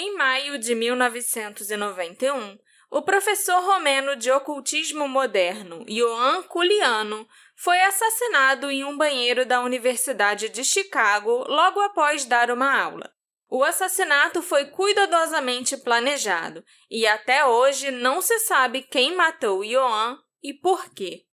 Em maio de 1991, o professor romeno de ocultismo moderno, Ioan Culianu, foi assassinado em um banheiro da Universidade de Chicago logo após dar uma aula. O assassinato foi cuidadosamente planejado e até hoje não se sabe quem matou Ioan e por quê.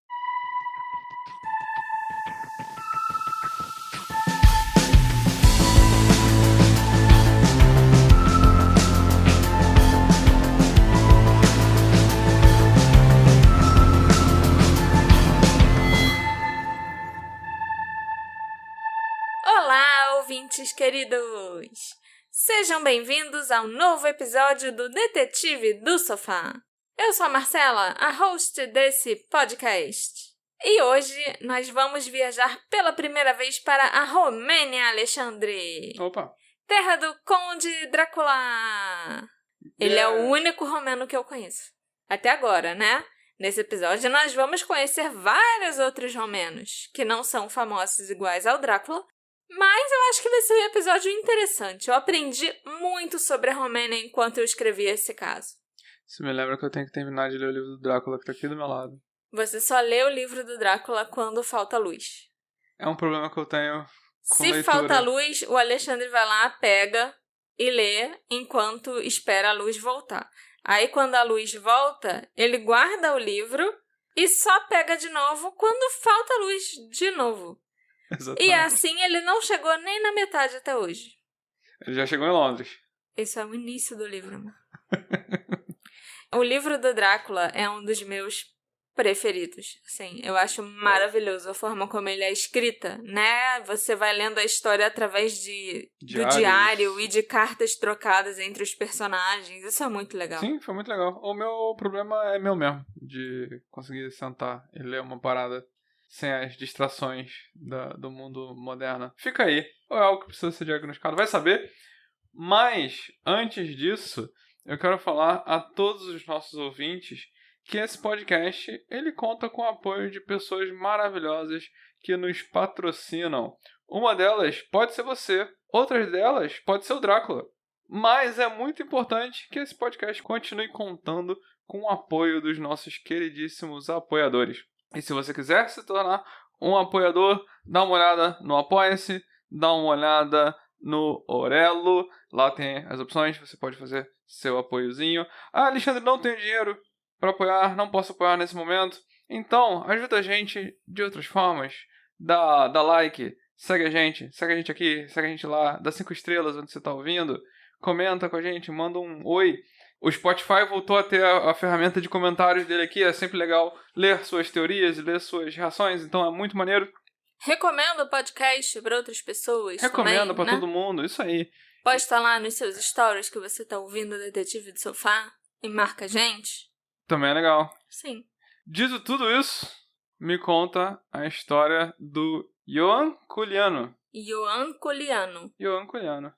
Olá, ouvintes queridos! Sejam bem-vindos ao novo episódio do Detetive do Sofá. Eu sou a Marcela, a host desse podcast. E hoje nós vamos viajar pela primeira vez para a Romênia, Alexandre. Opa! Terra do Conde Drácula. Ele é o único romeno que eu conheço. Até agora, né? Nesse episódio nós vamos conhecer vários outros romenos, que não são famosos iguais ao Drácula, mas eu acho que vai ser um episódio interessante. Eu aprendi muito sobre a Romênia enquanto eu escrevi esse caso. Isso me lembra que eu tenho que terminar de ler o livro do Drácula, que tá aqui do meu lado. Você só lê o livro do Drácula quando falta luz. É um problema que eu tenho com Se leitura. falta luz, o Alexandre vai lá, pega e lê enquanto espera a luz voltar. Aí, quando a luz volta, ele guarda o livro e só pega de novo quando falta luz de novo. Exatamente. E assim ele não chegou nem na metade até hoje. Ele já chegou em Londres. Esse é o início do livro, amor. O livro do Drácula é um dos meus preferidos. Sim, eu acho maravilhoso a forma como ele é escrita, né? Você vai lendo a história através do diário e de cartas trocadas entre os personagens. Isso é muito legal. Sim, foi muito legal. O meu problema é meu mesmo, de conseguir sentar e ler uma parada sem as distrações do mundo moderno. Fica aí. Ou é algo que precisa ser diagnosticado? Vai saber. Mas, antes disso, eu quero falar a todos os nossos ouvintes que esse podcast ele conta com o apoio de pessoas maravilhosas que nos patrocinam. Uma delas pode ser você. Outras delas pode ser o Drácula. Mas é muito importante que esse podcast continue contando com o apoio dos nossos queridíssimos apoiadores. E se você quiser se tornar um apoiador, dá uma olhada no Apoia-se, dá uma olhada no Orelo. Lá tem as opções, você pode fazer seu apoiozinho. Ah, Alexandre, não tenho dinheiro para apoiar, não posso apoiar nesse momento. Então, ajuda a gente de outras formas. Dá like, segue a gente aqui, segue a gente lá, dá 5 estrelas onde você está ouvindo. Comenta com a gente, manda um oi. O Spotify voltou a ter a ferramenta de comentários dele aqui. É sempre legal ler suas teorias e ler suas reações. Então é muito maneiro. Recomendo o podcast para outras pessoas. Recomendo para né? todo mundo. Isso aí. Posta lá nos seus stories que você está ouvindo o Detetive do Sofá e marca a gente. Também é legal. Sim. Dito tudo isso, me conta a história do Ioan Culianu. Ioan Culianu. Ioan Culianu.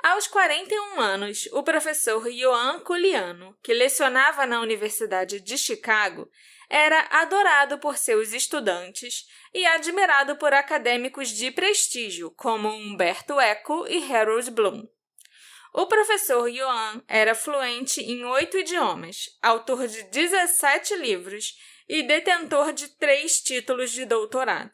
Aos 41 anos, o professor Ioan Culianu, que lecionava na Universidade de Chicago, era adorado por seus estudantes e admirado por acadêmicos de prestígio, como Umberto Eco e Harold Bloom. O professor Ioan era fluente em 8 idiomas, autor de 17 livros e detentor de 3 títulos de doutorado.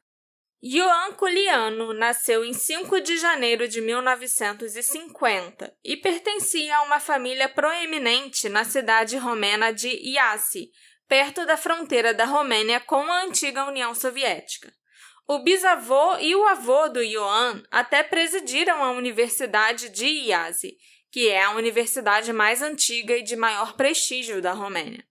Ioan Culianu nasceu em 5 de janeiro de 1950 e pertencia a uma família proeminente na cidade romena de Iasi, perto da fronteira da Romênia com a antiga União Soviética. O bisavô e o avô do Ioan até presidiram a Universidade de Iasi, que é a universidade mais antiga e de maior prestígio da Romênia.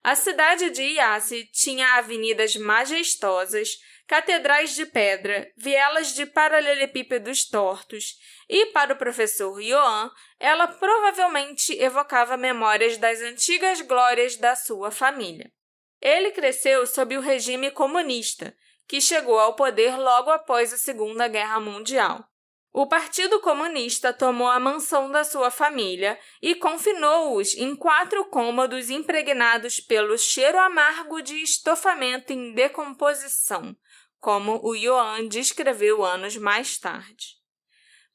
A cidade de Iasi tinha avenidas majestosas, catedrais de pedra, vielas de paralelepípedos tortos e, para o professor Ioan, ela provavelmente evocava memórias das antigas glórias da sua família. Ele cresceu sob o regime comunista, que chegou ao poder logo após a Segunda Guerra Mundial. O Partido Comunista tomou a mansão da sua família e confinou-os em 4 cômodos impregnados pelo cheiro amargo de estofamento em decomposição, como o Ioan descreveu anos mais tarde.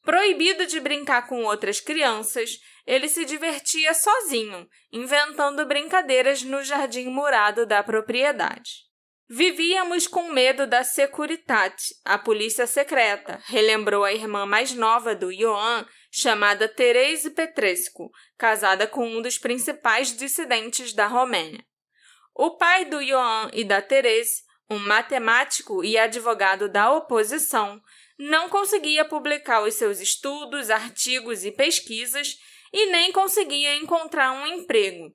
Proibido de brincar com outras crianças, ele se divertia sozinho, inventando brincadeiras no jardim murado da propriedade. Vivíamos com medo da Securitate, a polícia secreta, relembrou a irmã mais nova do Ioan, chamada Thérèse Petrescu, casada com um dos principais dissidentes da Romênia. O pai do Ioan e da Thérèse, um matemático e advogado da oposição, não conseguia publicar os seus estudos, artigos e pesquisas e nem conseguia encontrar um emprego.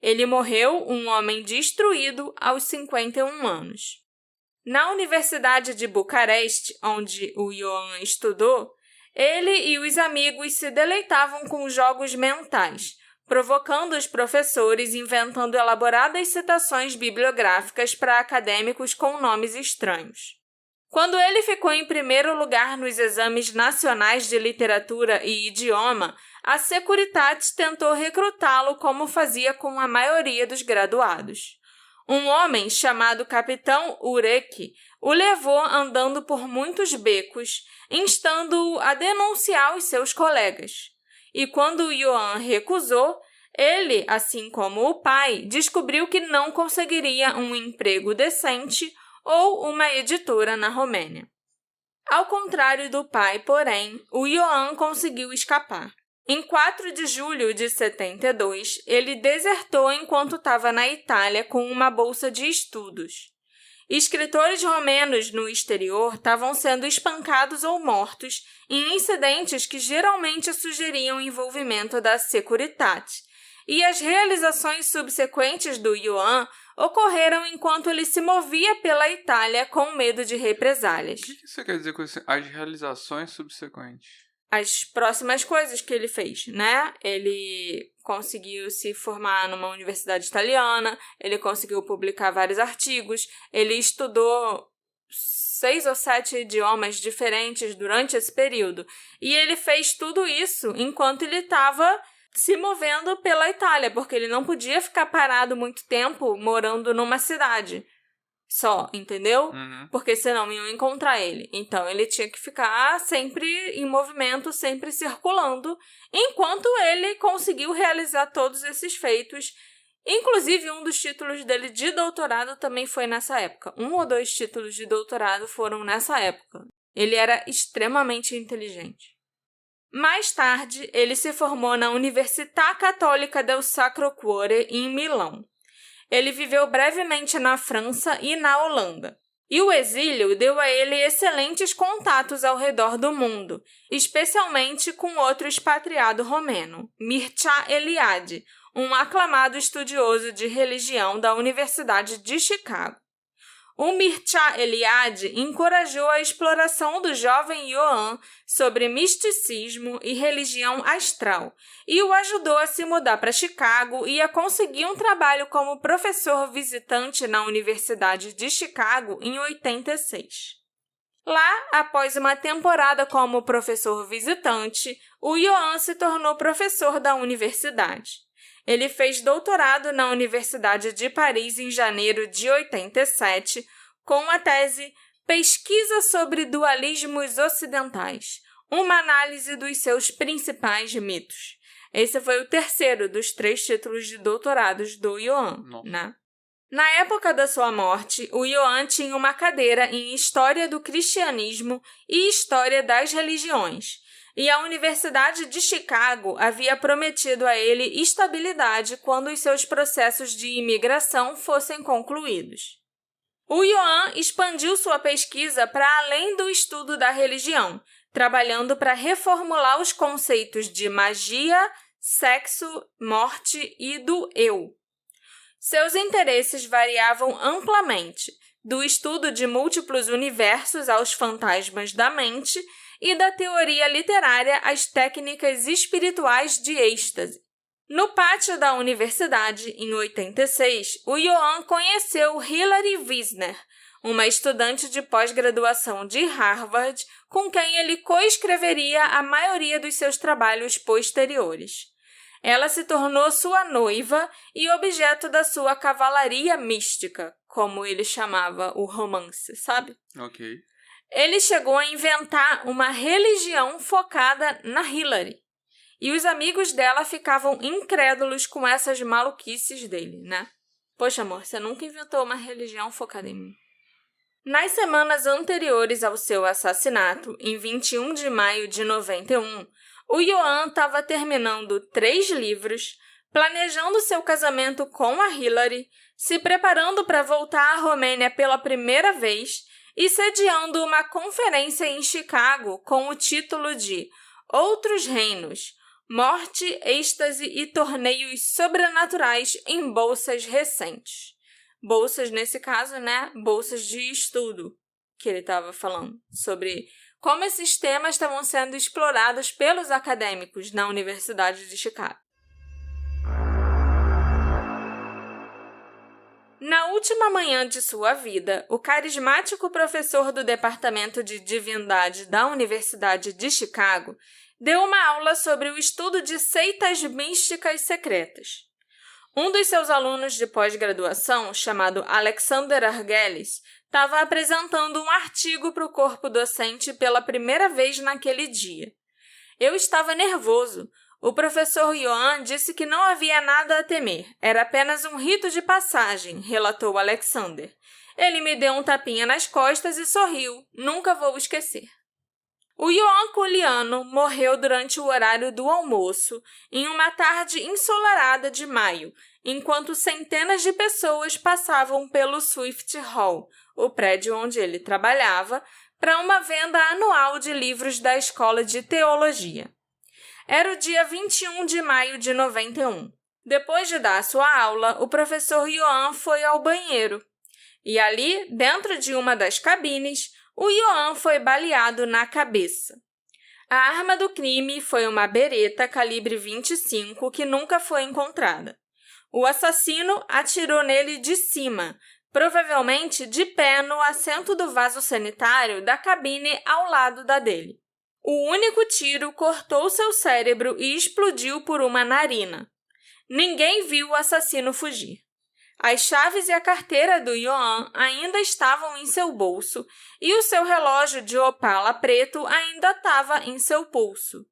Ele morreu um homem destruído aos 51 anos. Na Universidade de Bucareste, onde o Ioan estudou, ele e os amigos se deleitavam com jogos mentais, provocando os professores inventando elaboradas citações bibliográficas para acadêmicos com nomes estranhos. Quando ele ficou em primeiro lugar nos exames nacionais de literatura e idioma, a Securitate tentou recrutá-lo como fazia com a maioria dos graduados. Um homem chamado Capitão Urek o levou andando por muitos becos, instando-o a denunciar os seus colegas. E quando Ioan recusou, ele, assim como o pai, descobriu que não conseguiria um emprego decente ou uma editora na Romênia. Ao contrário do pai, porém, o Ioan conseguiu escapar. Em 4 de julho de 72, ele desertou enquanto estava na Itália com uma bolsa de estudos. Escritores romenos no exterior estavam sendo espancados ou mortos em incidentes que geralmente sugeriam o envolvimento da Securitate, e as realizações subsequentes do Ioan ocorreram enquanto ele se movia pela Itália com medo de represálias. O que você quer dizer com isso? As realizações subsequentes? As próximas coisas que ele fez, né? Ele conseguiu se formar numa universidade italiana, ele conseguiu publicar vários artigos, ele estudou 6 ou 7 idiomas diferentes durante esse período. E ele fez tudo isso enquanto ele estava se movendo pela Itália, porque ele não podia ficar parado muito tempo morando numa cidade só, entendeu? Porque senão iam encontrar ele. Então, ele tinha que ficar sempre em movimento, sempre circulando, enquanto ele conseguiu realizar todos esses feitos. Inclusive, um dos títulos dele de doutorado também foi nessa época. 1 ou 2 títulos de doutorado foram nessa época. Ele era extremamente inteligente. Mais tarde, ele se formou na Università Cattolica del Sacro Cuore, em Milão. Ele viveu brevemente na França e na Holanda. E o exílio deu a ele excelentes contatos ao redor do mundo, especialmente com outro expatriado romeno, Mircea Eliade, um aclamado estudioso de religião da Universidade de Chicago. O Mircea Eliade encorajou a exploração do jovem Ioan sobre misticismo e religião astral e o ajudou a se mudar para Chicago e a conseguir um trabalho como professor visitante na Universidade de Chicago em 86. Lá, após uma temporada como professor visitante, o Ioan se tornou professor da universidade. Ele fez doutorado na Universidade de Paris em janeiro de 87, com a tese Pesquisa sobre Dualismos Ocidentais, uma análise dos seus principais mitos. Esse foi o terceiro dos 3 títulos de doutorados do Ioan, né? Na época da sua morte, o Ioan tinha uma cadeira em História do Cristianismo e História das Religiões, e a Universidade de Chicago havia prometido a ele estabilidade quando os seus processos de imigração fossem concluídos. O Ioan expandiu sua pesquisa para além do estudo da religião, trabalhando para reformular os conceitos de magia, sexo, morte e do eu. Seus interesses variavam amplamente, do estudo de múltiplos universos aos fantasmas da mente e da teoria literária às técnicas espirituais de êxtase. No pátio da universidade, em 86, o Ioan conheceu Hilary Wisner, uma estudante de pós-graduação de Harvard, com quem ele coescreveria a maioria dos seus trabalhos posteriores. Ela se tornou sua noiva e objeto da sua cavalaria mística, como ele chamava o romance, sabe? Ok. Ele chegou a inventar uma religião focada na Hilary. e os amigos dela ficavam incrédulos com essas maluquices dele, né? Poxa, amor, você nunca inventou uma religião focada em mim. Nas semanas anteriores ao seu assassinato, em 21 de maio de 91, o Ioan estava terminando 3 livros, planejando seu casamento com a Hillary, se preparando para voltar à Romênia pela primeira vez e sediando uma conferência em Chicago com o título de Outros Reinos, Morte, Êxtase e Torneios Sobrenaturais em Bolsas Recentes. Bolsas, nesse caso, né? Bolsas de estudo, que ele estava falando sobre como esses temas estavam sendo explorados pelos acadêmicos na Universidade de Chicago. Na última manhã de sua vida, o carismático professor do Departamento de Divindade da Universidade de Chicago deu uma aula sobre o estudo de seitas místicas secretas. Um dos seus alunos de pós-graduação, chamado Alexander Argelis, estava apresentando um artigo para o corpo docente pela primeira vez naquele dia. Eu estava nervoso. O professor Ioan disse que não havia nada a temer, era apenas um rito de passagem, relatou Alexander. Ele me deu um tapinha nas costas e sorriu, nunca vou esquecer. O Ioan Culiano morreu durante o horário do almoço, em uma tarde ensolarada de maio, enquanto centenas de pessoas passavam pelo Swift Hall, o prédio onde ele trabalhava, para uma venda anual de livros da Escola de Teologia. Era o dia 21 de maio de 91. Depois de dar sua aula, o professor Ioan foi ao banheiro. E ali, dentro de uma das cabines, o Ioan foi baleado na cabeça. A arma do crime foi uma bereta calibre 25 que nunca foi encontrada. O assassino atirou nele de cima, provavelmente de pé no assento do vaso sanitário da cabine ao lado da dele. O único tiro cortou seu cérebro e explodiu por uma narina. Ninguém viu o assassino fugir. As chaves e a carteira do Ioan ainda estavam em seu bolso e o seu relógio de opala preto ainda estava em seu pulso.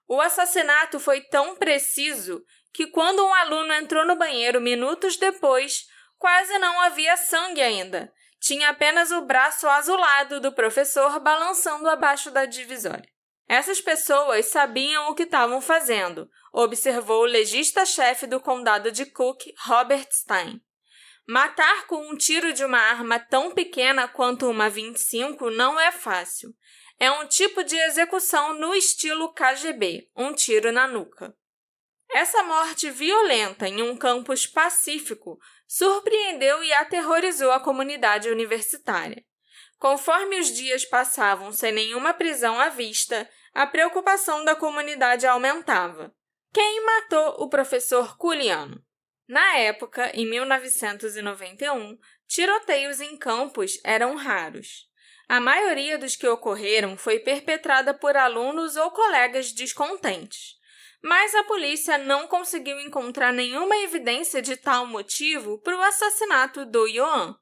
O assassinato foi tão preciso que quando um aluno entrou no banheiro minutos depois, quase não havia sangue ainda. Tinha apenas o braço azulado do professor balançando abaixo da divisória. Essas pessoas sabiam o que estavam fazendo, observou o legista-chefe do condado de Cook, Robert Stein. Matar com um tiro de uma arma tão pequena quanto uma 25 não é fácil. É um tipo de execução no estilo KGB, um tiro na nuca. Essa morte violenta em um campus pacífico surpreendeu e aterrorizou a comunidade universitária. Conforme os dias passavam sem nenhuma prisão à vista, a preocupação da comunidade aumentava. Quem matou o professor Culiano? Na época, em 1991, tiroteios em campus eram raros. A maioria dos que ocorreram foi perpetrada por alunos ou colegas descontentes. Mas a polícia não conseguiu encontrar nenhuma evidência de tal motivo para o assassinato do Ioan.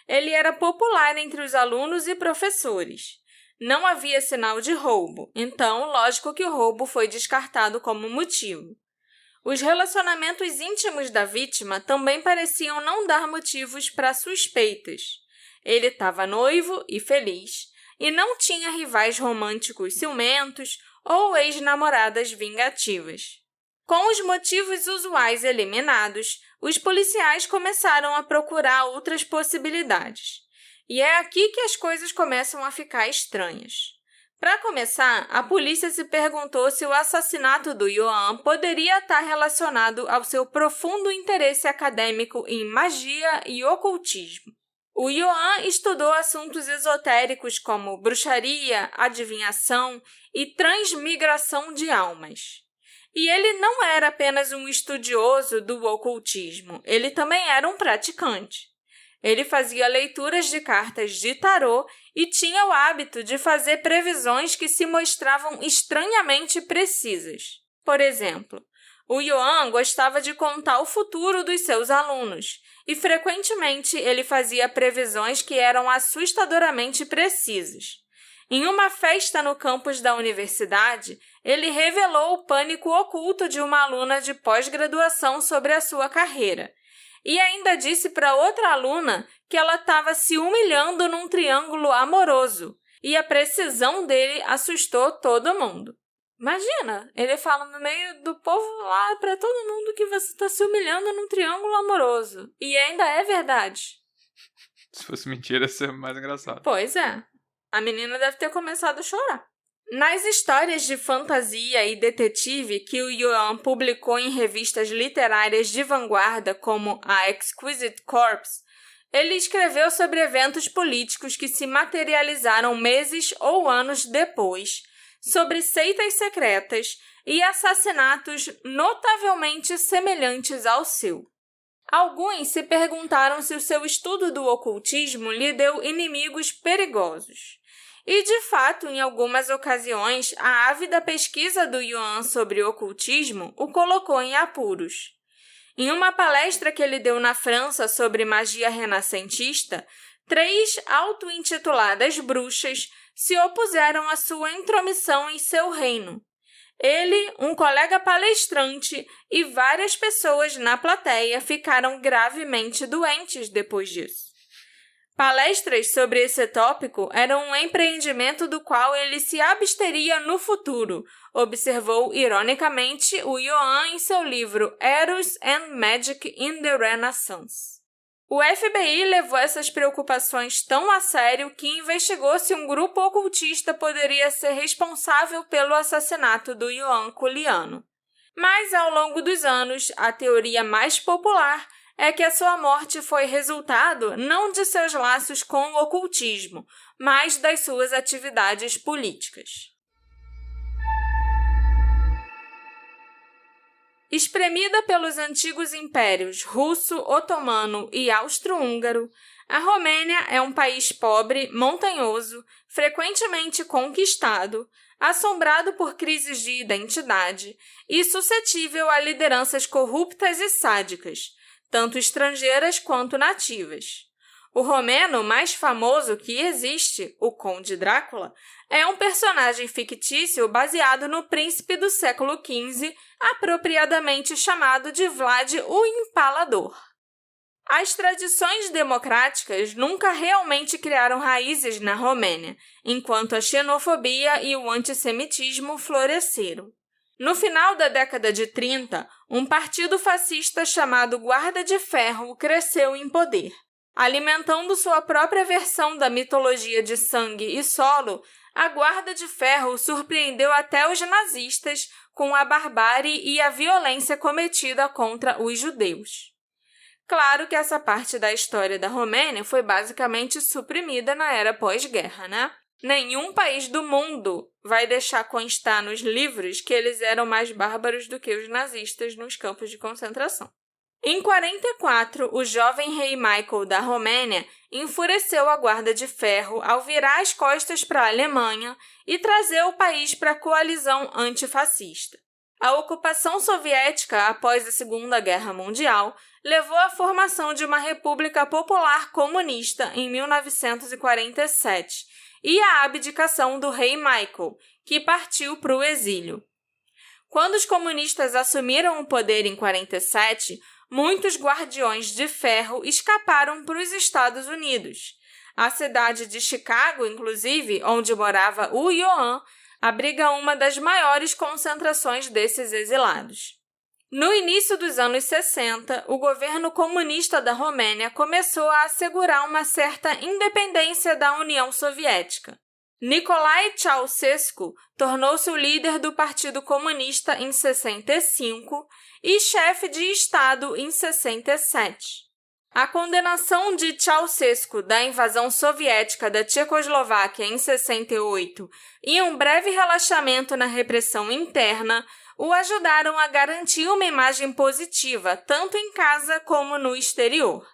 Ele era popular entre os alunos e professores. Não havia sinal de roubo, então, lógico que o roubo foi descartado como motivo. Os relacionamentos íntimos da vítima também pareciam não dar motivos para suspeitas. Ele estava noivo e feliz, e não tinha rivais românticos ciumentos ou ex-namoradas vingativas. Com os motivos usuais eliminados, os policiais começaram a procurar outras possibilidades. E é aqui que as coisas começam a ficar estranhas. Para começar, a polícia se perguntou se o assassinato do Ioan poderia estar relacionado ao seu profundo interesse acadêmico em magia e ocultismo. O Ioan estudou assuntos esotéricos como bruxaria, adivinhação e transmigração de almas. E ele não era apenas um estudioso do ocultismo, ele também era um praticante. Ele fazia leituras de cartas de tarô e tinha o hábito de fazer previsões que se mostravam estranhamente precisas. Por exemplo, o Ioan gostava de contar o futuro dos seus alunos e, frequentemente, ele fazia previsões que eram assustadoramente precisas. Em uma festa no campus da universidade, ele revelou o pânico oculto de uma aluna de pós-graduação sobre a sua carreira. E ainda disse para outra aluna que ela estava se humilhando num triângulo amoroso. E a precisão dele assustou todo mundo. Imagina, ele fala no meio do povo lá para todo mundo que você está se humilhando num triângulo amoroso. E ainda é verdade. Se fosse mentira, ia ser mais engraçado. Pois é. A menina deve ter começado a chorar. Nas histórias de fantasia e detetive que o Yuan publicou em revistas literárias de vanguarda como a Exquisite Corpse, ele escreveu sobre eventos políticos que se materializaram meses ou anos depois, sobre seitas secretas e assassinatos notavelmente semelhantes ao seu. Alguns se perguntaram se o seu estudo do ocultismo lhe deu inimigos perigosos. E, de fato, em algumas ocasiões, a ávida pesquisa do Yuan sobre o ocultismo o colocou em apuros. Em uma palestra que ele deu na França sobre magia renascentista, 3 auto-intituladas bruxas se opuseram à sua intromissão em seu reino. Ele, um colega palestrante e várias pessoas na plateia ficaram gravemente doentes depois disso. Palestras sobre esse tópico eram um empreendimento do qual ele se absteria no futuro, observou ironicamente o Yuan em seu livro Eros and Magic in the Renaissance. O FBI levou essas preocupações tão a sério que investigou se um grupo ocultista poderia ser responsável pelo assassinato do Yuan Kuliano. Mas, ao longo dos anos, a teoria mais popular é que a sua morte foi resultado não de seus laços com o ocultismo, mas das suas atividades políticas. Espremida pelos antigos impérios russo, otomano e austro-húngaro, a Romênia é um país pobre, montanhoso, frequentemente conquistado, assombrado por crises de identidade e suscetível a lideranças corruptas e sádicas, tanto estrangeiras quanto nativas. O romeno mais famoso que existe, o Conde Drácula, é um personagem fictício baseado no príncipe do século XV, apropriadamente chamado de Vlad o Empalador. As tradições democráticas nunca realmente criaram raízes na Romênia, enquanto a xenofobia e o antissemitismo floresceram. No final da década de 30, um partido fascista chamado Guarda de Ferro cresceu em poder. Alimentando sua própria versão da mitologia de sangue e solo, a Guarda de Ferro surpreendeu até os nazistas com a barbárie e a violência cometida contra os judeus. Claro que essa parte da história da Romênia foi basicamente suprimida na era pós-guerra, né? Nenhum país do mundo vai deixar constar nos livros que eles eram mais bárbaros do que os nazistas nos campos de concentração. Em 44, o jovem rei Michael da Romênia enfureceu a Guarda de Ferro ao virar as costas para a Alemanha e trazer o país para a coalizão antifascista. A ocupação soviética após a Segunda Guerra Mundial levou à formação de uma República Popular Comunista em 1947 e à abdicação do rei Michael, que partiu para o exílio. Quando os comunistas assumiram o poder em 47, muitos guardiões de ferro escaparam para os Estados Unidos. A cidade de Chicago, inclusive, onde morava o Yuan, abriga uma das maiores concentrações desses exilados. No início dos anos 60, o governo comunista da Romênia começou a assegurar uma certa independência da União Soviética. Nicolae Ceausescu tornou-se o líder do Partido Comunista em 65 e chefe de Estado em 67. A condenação de Ceausescu da invasão soviética da Tchecoslováquia em 68 e um breve relaxamento na repressão interna o ajudaram a garantir uma imagem positiva tanto em casa como no exterior.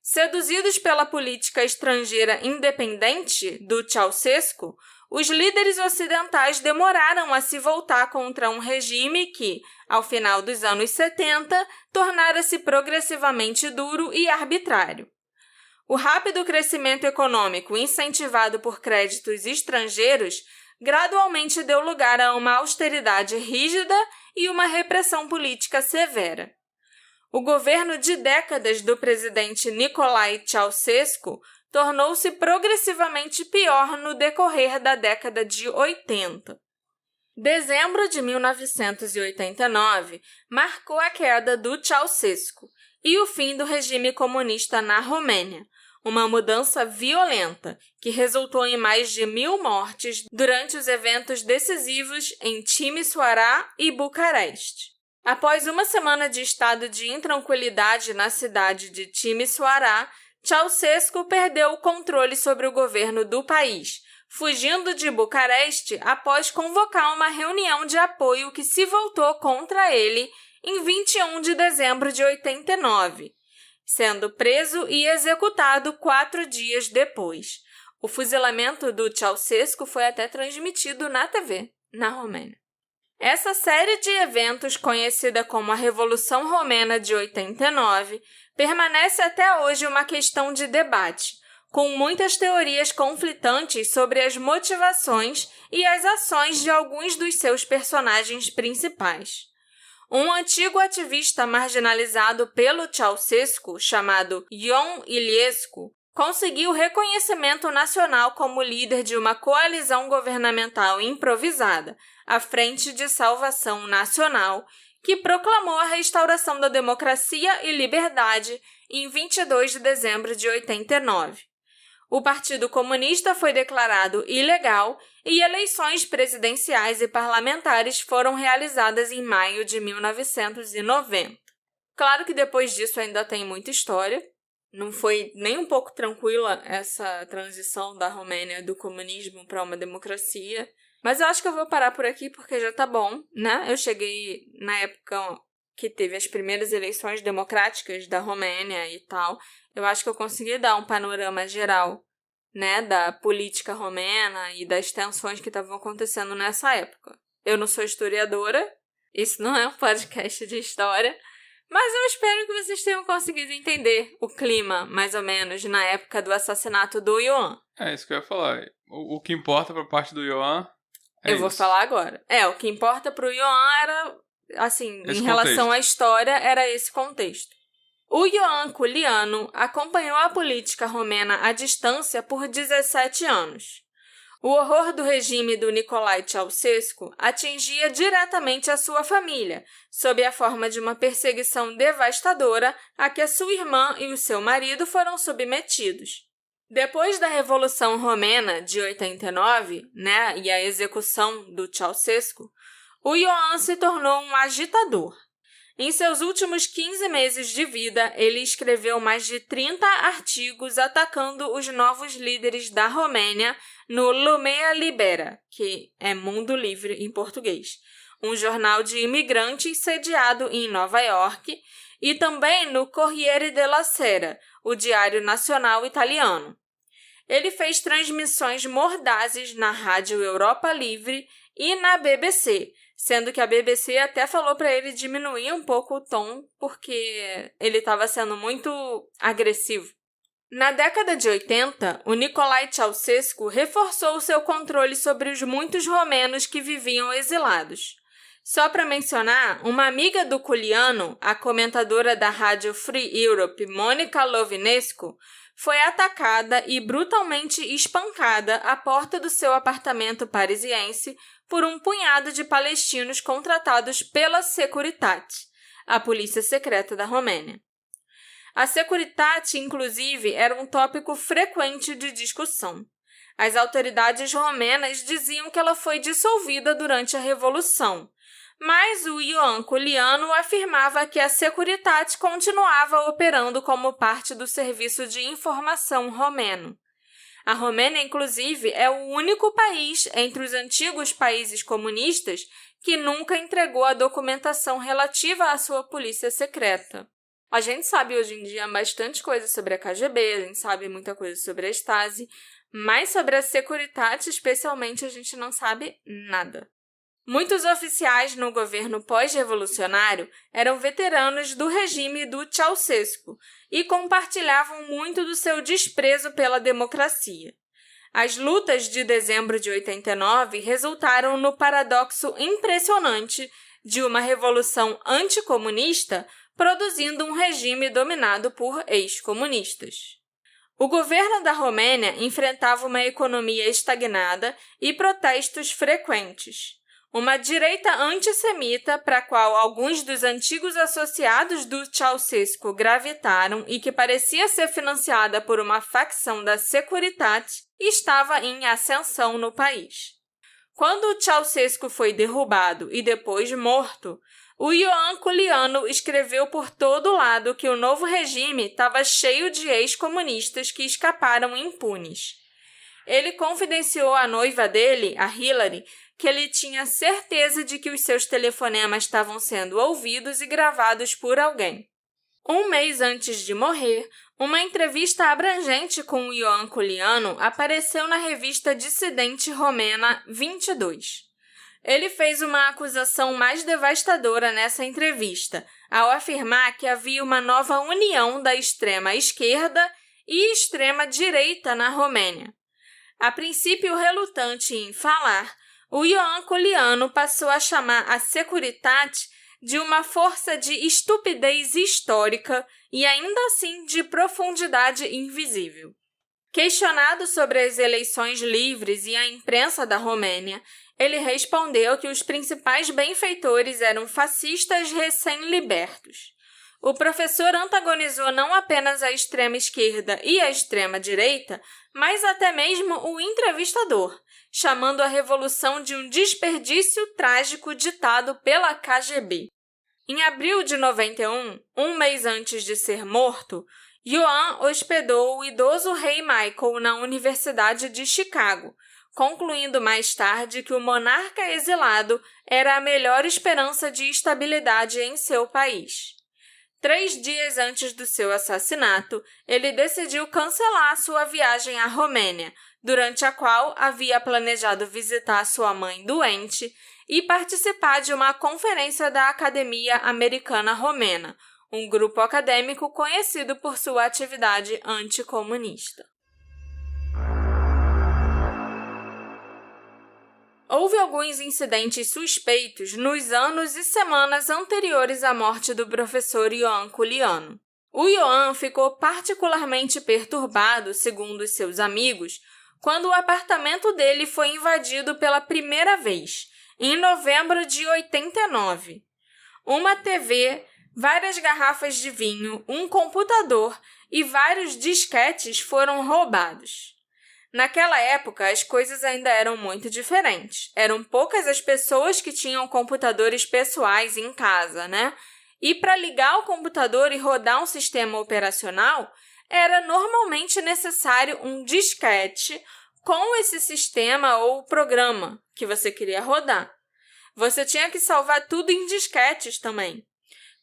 Seduzidos pela política estrangeira independente do Ceausescu, os líderes ocidentais demoraram a se voltar contra um regime que, ao final dos anos 70, tornara-se progressivamente duro e arbitrário. O rápido crescimento econômico incentivado por créditos estrangeiros gradualmente deu lugar a uma austeridade rígida e uma repressão política severa. O governo de décadas do presidente Nicolae Ceausescu tornou-se progressivamente pior no decorrer da década de 80. Dezembro de 1989 marcou a queda do Ceausescu e o fim do regime comunista na Romênia, uma mudança violenta que resultou em mais de 1.000 mortes durante os eventos decisivos em Timișoara e Bucareste. Após uma semana de estado de intranquilidade na cidade de Timișoara, Ceausescu perdeu o controle sobre o governo do país, fugindo de Bucareste após convocar uma reunião de apoio que se voltou contra ele em 21 de dezembro de 89, sendo preso e executado 4 dias depois. O fuzilamento do Ceausescu foi até transmitido na TV, na Romênia. Essa série de eventos, conhecida como a Revolução Romena de 89, permanece até hoje uma questão de debate, com muitas teorias conflitantes sobre as motivações e as ações de alguns dos seus personagens principais. Um antigo ativista marginalizado pelo Ceausescu, chamado Ion Iliescu, conseguiu reconhecimento nacional como líder de uma coalizão governamental improvisada, a Frente de Salvação Nacional, que proclamou a restauração da democracia e liberdade em 22 de dezembro de 89. O Partido Comunista foi declarado ilegal e eleições presidenciais e parlamentares foram realizadas em maio de 1990. Claro que depois disso ainda tem muita história. Não foi nem um pouco tranquila essa transição da Romênia do comunismo para uma democracia. Mas eu acho que eu vou parar por aqui porque já tá bom, né? Eu cheguei na época que teve as primeiras eleições democráticas da Romênia e tal. Eu acho que eu consegui dar um panorama geral, né, da política romena e das tensões que estavam acontecendo nessa época. Eu não sou historiadora, isso não é um podcast de história, mas eu espero que vocês tenham conseguido entender o clima, mais ou menos, na época do assassinato do Ioan. É isso que eu ia falar. O que importa pra parte do Ioan é Eu vou falar agora. O que importa pro Ioan era, assim, esse em relação contexto. à história, era esse contexto. O Ioan Culianu acompanhou a política romena à distância por 17 anos. O horror do regime do Nicolae Ceausescu atingia diretamente a sua família, sob a forma de uma perseguição devastadora a que a sua irmã e o seu marido foram submetidos. Depois da Revolução Romena de 89, né, e a execução do Ceausescu, o Ioan se tornou um agitador. Em seus últimos 15 meses de vida, ele escreveu mais de 30 artigos atacando os novos líderes da Romênia no Lumea Libera, que é Mundo Livre em português, um jornal de imigrantes sediado em Nova York, e também no Corriere della Sera, o diário nacional italiano. Ele fez transmissões mordazes na Rádio Europa Livre e na BBC, sendo que a BBC até falou para ele diminuir um pouco o tom, porque ele estava sendo muito agressivo. Na década de 80, o Nicolae Ceausescu reforçou seu controle sobre os muitos romenos que viviam exilados. Só para mencionar, uma amiga do Culianu, a comentadora da rádio Free Europe, Monica Lovinescu, foi atacada e brutalmente espancada à porta do seu apartamento parisiense por um punhado de palestinos contratados pela Securitate, a polícia secreta da Romênia. A Securitate, inclusive, era um tópico frequente de discussão. As autoridades romenas diziam que ela foi dissolvida durante a Revolução, mas o Ioan Culianu afirmava que a Securitate continuava operando como parte do serviço de informação romeno. A Romênia, inclusive, é o único país entre os antigos países comunistas que nunca entregou a documentação relativa à sua polícia secreta. A gente sabe hoje em dia bastante coisa sobre a KGB, a gente sabe muita coisa sobre a Stasi, mas sobre a Securitate, especialmente, a gente não sabe nada. Muitos oficiais no governo pós-revolucionário eram veteranos do regime do Ceausescu e compartilhavam muito do seu desprezo pela democracia. As lutas de dezembro de 89 resultaram no paradoxo impressionante de uma revolução anticomunista produzindo um regime dominado por ex-comunistas. O governo da Romênia enfrentava uma economia estagnada e protestos frequentes. Uma direita antissemita para a qual alguns dos antigos associados do Ceausescu gravitaram e que parecia ser financiada por uma facção da Securitate, estava em ascensão no país. Quando o Ceausescu foi derrubado e depois morto, o Ioan Culianu escreveu por todo lado que o novo regime estava cheio de ex-comunistas que escaparam impunes. Ele confidenciou à noiva dele, a Hillary, que ele tinha certeza de que os seus telefonemas estavam sendo ouvidos e gravados por alguém. Um mês antes de morrer, uma entrevista abrangente com o Ioan Culianu apareceu na revista dissidente romena 22. Ele fez uma acusação mais devastadora nessa entrevista, ao afirmar que havia uma nova união da extrema-esquerda e extrema-direita na Romênia. A princípio relutante em falar, o Ioan Culianu passou a chamar a Securitate de uma força de estupidez histórica e ainda assim de profundidade invisível. Questionado sobre as eleições livres e a imprensa da Romênia, ele respondeu que os principais benfeitores eram fascistas recém-libertos. O professor antagonizou não apenas a extrema-esquerda e a extrema-direita, mas até mesmo o entrevistador, chamando a revolução de um desperdício trágico ditado pela KGB. Em abril de 91, um mês antes de ser morto, Ioan hospedou o idoso rei Michael na Universidade de Chicago, concluindo mais tarde que o monarca exilado era a melhor esperança de estabilidade em seu país. 3 dias antes do seu assassinato, ele decidiu cancelar sua viagem à Romênia, durante a qual havia planejado visitar sua mãe doente e participar de uma conferência da Academia Americana Romena, um grupo acadêmico conhecido por sua atividade anticomunista. Houve alguns incidentes suspeitos nos anos e semanas anteriores à morte do professor Ioan Culianu. O Ioan ficou particularmente perturbado, segundo os seus amigos, quando o apartamento dele foi invadido pela primeira vez, em novembro de 89. Uma TV, várias garrafas de vinho, um computador e vários disquetes foram roubados. Naquela época, as coisas ainda eram muito diferentes. Eram poucas as pessoas que tinham computadores pessoais em casa, né? E para ligar o computador e rodar um sistema operacional, era normalmente necessário um disquete com esse sistema ou programa que você queria rodar. Você tinha que salvar tudo em disquetes também.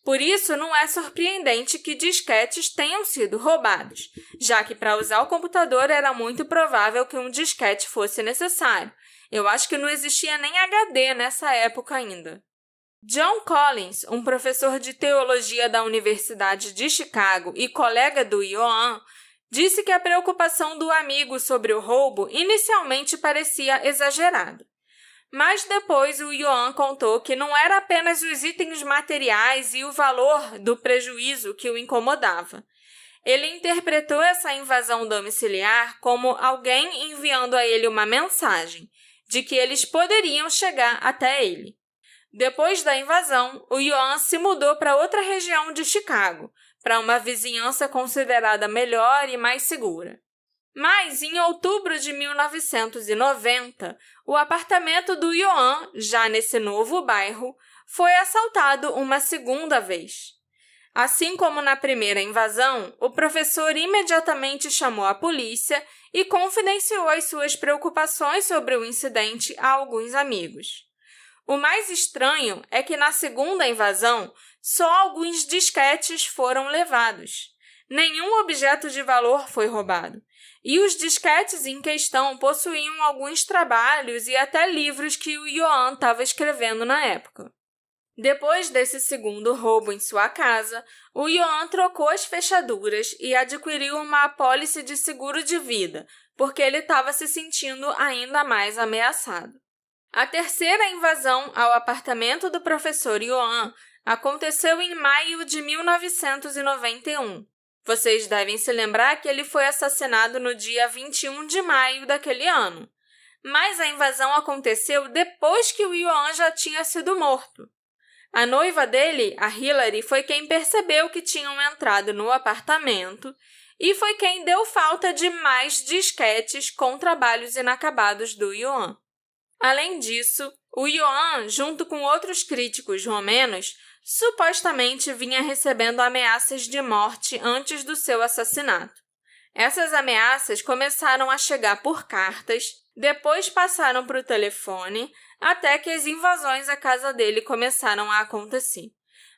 Por isso, não é surpreendente que disquetes tenham sido roubados, já que para usar o computador era muito provável que um disquete fosse necessário. Eu acho que não existia nem HD nessa época ainda. John Collins, um professor de teologia da Universidade de Chicago e colega do Ioan, disse que a preocupação do amigo sobre o roubo inicialmente parecia exagerada. Mas depois o Ioan contou que não era apenas os itens materiais e o valor do prejuízo que o incomodava. Ele interpretou essa invasão domiciliar como alguém enviando a ele uma mensagem de que eles poderiam chegar até ele. Depois da invasão, o Ioan se mudou para outra região de Chicago, para uma vizinhança considerada melhor e mais segura. Mas, em outubro de 1990, o apartamento do Ioan, já nesse novo bairro, foi assaltado uma segunda vez. Assim como na primeira invasão, o professor imediatamente chamou a polícia e confidenciou as suas preocupações sobre o incidente a alguns amigos. O mais estranho é que na segunda invasão, só alguns disquetes foram levados. Nenhum objeto de valor foi roubado. E os disquetes em questão possuíam alguns trabalhos e até livros que o Yuan estava escrevendo na época. Depois desse segundo roubo em sua casa, o Yuan trocou as fechaduras e adquiriu uma apólice de seguro de vida, porque ele estava se sentindo ainda mais ameaçado. A terceira invasão ao apartamento do professor Yuan aconteceu em maio de 1991. Vocês devem se lembrar que ele foi assassinado no dia 21 de maio daquele ano. Mas a invasão aconteceu depois que o Yuan já tinha sido morto. A noiva dele, a Hillary, foi quem percebeu que tinham entrado no apartamento e foi quem deu falta de mais disquetes com trabalhos inacabados do Yuan. Além disso, o Yuan, junto com outros críticos romenos, supostamente vinha recebendo ameaças de morte antes do seu assassinato. Essas ameaças começaram a chegar por cartas, depois passaram para o telefone, até que as invasões à casa dele começaram a acontecer.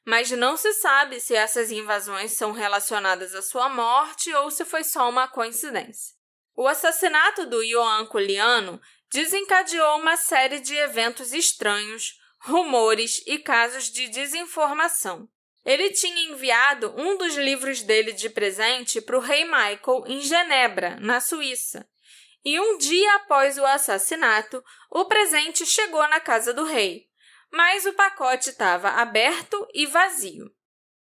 Mas não se sabe se essas invasões são relacionadas à sua morte ou se foi só uma coincidência. O assassinato do Yuan Kuliano desencadeou uma série de eventos estranhos, rumores e casos de desinformação. Ele tinha enviado um dos livros dele de presente para o rei Michael em Genebra, na Suíça. E um dia após o assassinato, o presente chegou na casa do rei, mas o pacote estava aberto e vazio.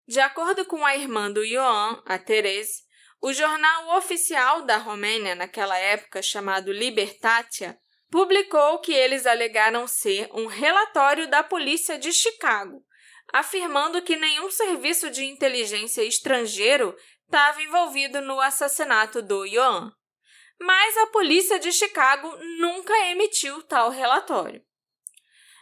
De acordo com a irmã do Yuan, a Therese, o jornal oficial da Romênia naquela época, chamado Libertatea, publicou que eles alegaram ser um relatório da polícia de Chicago, afirmando que nenhum serviço de inteligência estrangeiro estava envolvido no assassinato do Yuan. Mas a polícia de Chicago nunca emitiu tal relatório.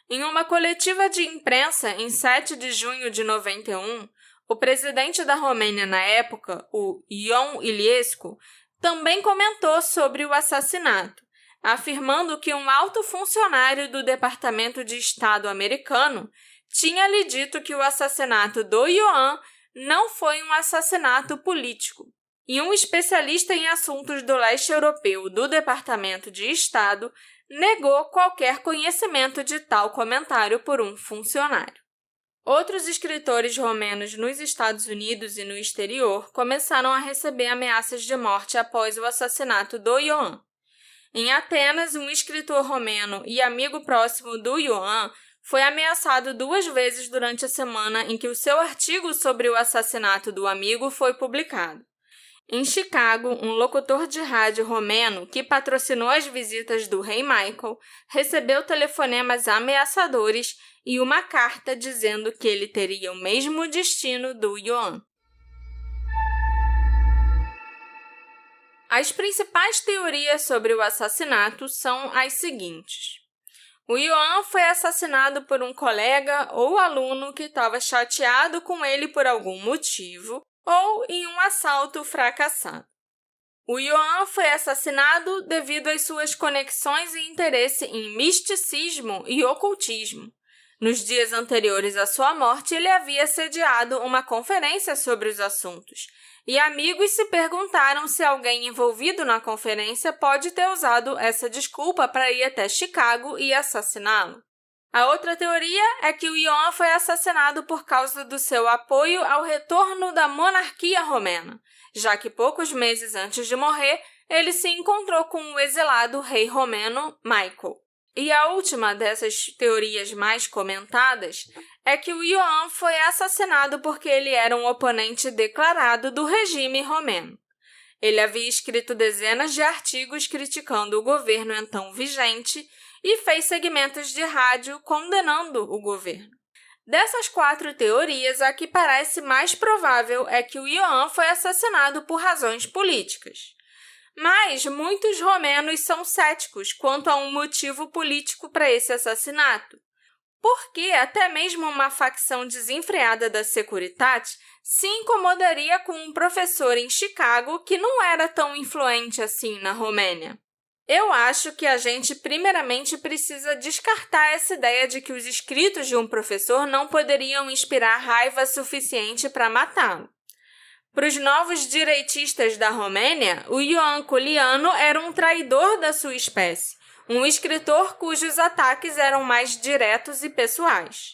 Em uma coletiva de imprensa em 7 de junho de 91, o presidente da Romênia na época, o Ion Iliescu, também comentou sobre o assassinato, afirmando que um alto funcionário do Departamento de Estado americano tinha lhe dito que o assassinato do Yuan não foi um assassinato político. E um especialista em assuntos do leste europeu do Departamento de Estado negou qualquer conhecimento de tal comentário por um funcionário. Outros escritores romenos nos Estados Unidos e no exterior começaram a receber ameaças de morte após o assassinato do Yuan. Em Atenas, um escritor romeno e amigo próximo do Yuan foi ameaçado 2 vezes durante a semana em que o seu artigo sobre o assassinato do amigo foi publicado. Em Chicago, um locutor de rádio romeno que patrocinou as visitas do rei Michael recebeu telefonemas ameaçadores e uma carta dizendo que ele teria o mesmo destino do Yuan. As principais teorias sobre o assassinato são as seguintes. O Yuan foi assassinado por um colega ou aluno que estava chateado com ele por algum motivo, ou em um assalto fracassado. O Yuan foi assassinado devido às suas conexões e interesse em misticismo e ocultismo. Nos dias anteriores à sua morte, ele havia sediado uma conferência sobre os assuntos, e amigos se perguntaram se alguém envolvido na conferência pode ter usado essa desculpa para ir até Chicago e assassiná-lo. A outra teoria é que o Yuan foi assassinado por causa do seu apoio ao retorno da monarquia romena, já que poucos meses antes de morrer, ele se encontrou com o exilado rei romeno Michael. E a última dessas teorias mais comentadas é que o Yuan foi assassinado porque ele era um oponente declarado do regime romeno. Ele havia escrito dezenas de artigos criticando o governo então vigente e fez segmentos de rádio condenando o governo. Dessas 4 teorias, a que parece mais provável é que o Yuan foi assassinado por razões políticas. Mas muitos romenos são céticos quanto a um motivo político para esse assassinato, porque até mesmo uma facção desenfreada da Securitate se incomodaria com um professor em Chicago que não era tão influente assim na Romênia. Eu acho que a gente primeiramente precisa descartar essa ideia de que os escritos de um professor não poderiam inspirar raiva suficiente para matá-lo. Para os novos direitistas da Romênia, o Ioan Culianu era um traidor da sua espécie, um escritor cujos ataques eram mais diretos e pessoais.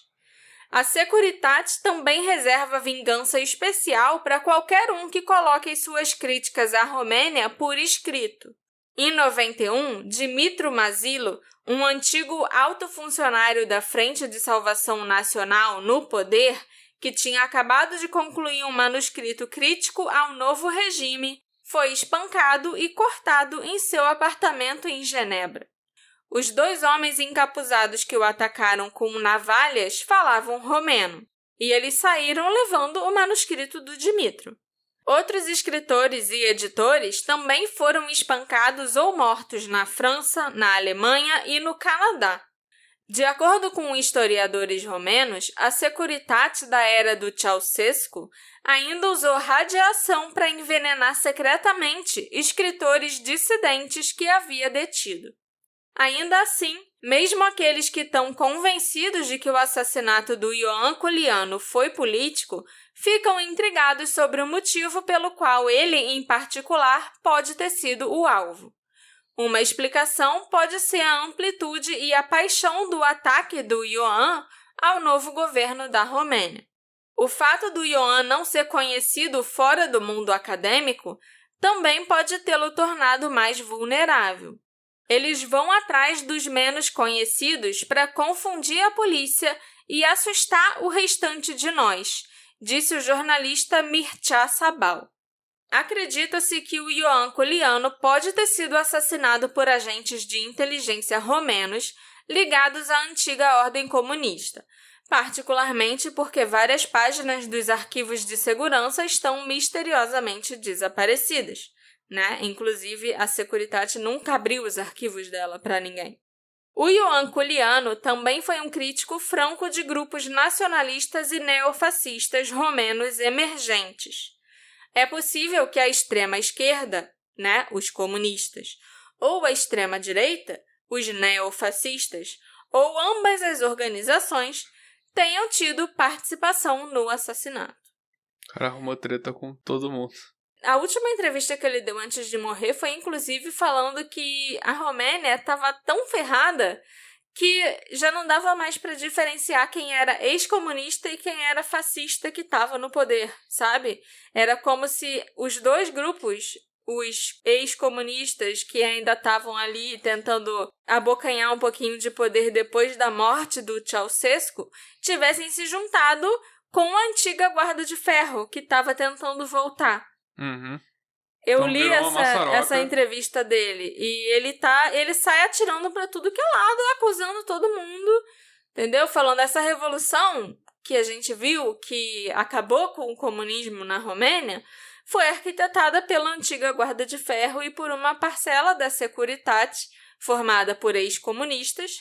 A Securitate também reserva vingança especial para qualquer um que coloque suas críticas à Romênia por escrito. Em 91, Dimitru Mazilo, um antigo alto funcionário da Frente de Salvação Nacional no poder, que tinha acabado de concluir um manuscrito crítico ao novo regime, foi espancado e cortado em seu apartamento em Genebra. Os 2 homens encapuzados que o atacaram com navalhas falavam romeno, e eles saíram levando o manuscrito do Dimitro. Outros escritores e editores também foram espancados ou mortos na França, na Alemanha e no Canadá. De acordo com historiadores romenos, a Securitate da era do Ceausescu ainda usou radiação para envenenar secretamente escritores dissidentes que havia detido. Ainda assim, mesmo aqueles que estão convencidos de que o assassinato do Ioan Culianu foi político, ficam intrigados sobre o motivo pelo qual ele, em particular, pode ter sido o alvo. Uma explicação pode ser a amplitude e a paixão do ataque do Ioan ao novo governo da Romênia. O fato do Ioan não ser conhecido fora do mundo acadêmico também pode tê-lo tornado mais vulnerável. Eles vão atrás dos menos conhecidos para confundir a polícia e assustar o restante de nós, disse o jornalista Mircea Sabal. Acredita-se que o Ioan Culianu pode ter sido assassinado por agentes de inteligência romenos ligados à antiga ordem comunista, particularmente porque várias páginas dos arquivos de segurança estão misteriosamente desaparecidas, né? Inclusive, a Securitate nunca abriu os arquivos dela para ninguém. O Ioan Culianu também foi um crítico franco de grupos nacionalistas e neofascistas romenos emergentes. É possível que a extrema-esquerda, né, os comunistas, ou a extrema-direita, os neofascistas, ou ambas as organizações, tenham tido participação no assassinato. O cara arrumou treta com todo mundo. A última entrevista que ele deu antes de morrer foi, inclusive, falando que a Romênia estava tão ferrada que já não dava mais para diferenciar quem era ex-comunista e quem era fascista que estava no poder, sabe? Era como se os 2 grupos, os ex-comunistas que ainda estavam ali tentando abocanhar um pouquinho de poder depois da morte do Ceausescu, tivessem se juntado com a antiga Guarda de Ferro, que estava tentando voltar. Uhum. Eu Então, li essa entrevista dele e ele sai atirando pra tudo que é lado, acusando todo mundo, entendeu? Falando essa revolução que a gente viu, que acabou com o comunismo na Romênia, foi arquitetada pela antiga Guarda de Ferro e por uma parcela da Securitate, formada por ex-comunistas,